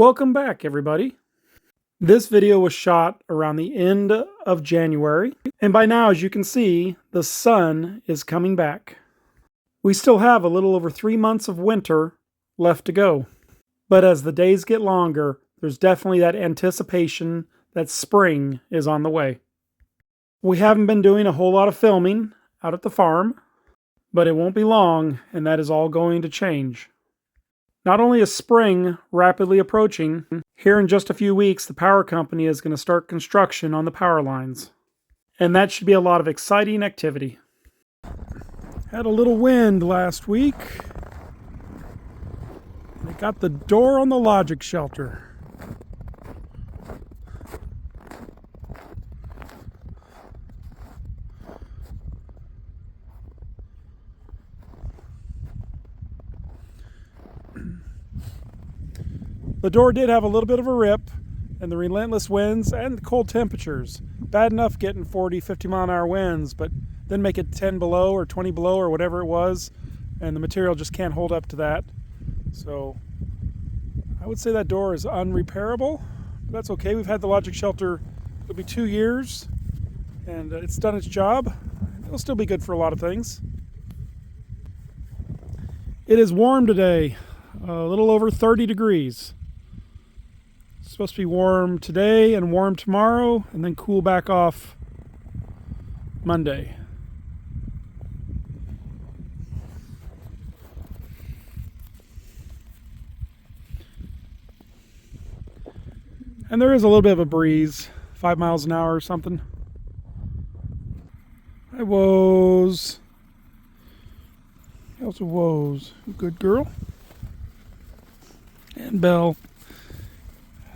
Welcome back, everybody. This video was shot around the end of January, and by now, as you can see, the sun is coming back. We still have a little over 3 months of winter left to go, but as the days get longer, there's definitely that anticipation that spring is on the way. We haven't been doing a whole lot of filming out at the farm, but it won't be long, and that is all going to change. Not only is spring rapidly approaching, here in just a few weeks, the power company is going to start construction on the power lines. And that should be a lot of exciting activity. Had a little wind last week. They got the door on the logic shelter. The door did have a little bit of a rip, and the relentless winds and the cold temperatures. Bad enough getting 40, 50 mile an hour winds, but then make it 10 below or 20 below or whatever it was, and the material just can't hold up to that. So I would say that door is unrepairable, but that's okay. We've had the logic shelter, it'll be 2 years, and it's done its job. It'll still be good for a lot of things. It is warm today, a little over 30 degrees. It's supposed to be warm today and warm tomorrow, and then cool back off Monday. And there is a little bit of a breeze, 5 miles an hour or something. Hi, Woes. How's a Woes? Good girl. And Belle.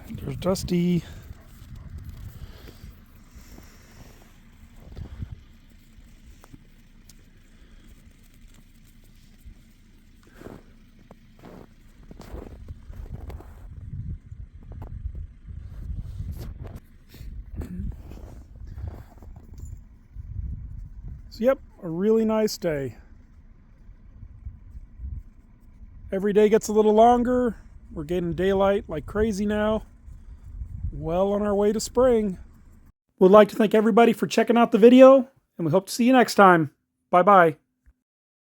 There's Dusty. So, yep, a really nice day. Every day gets a little longer. We're getting daylight like crazy now. Well on our way to spring. Would like to thank everybody for checking out the video, and we hope to see you next time. Bye-bye.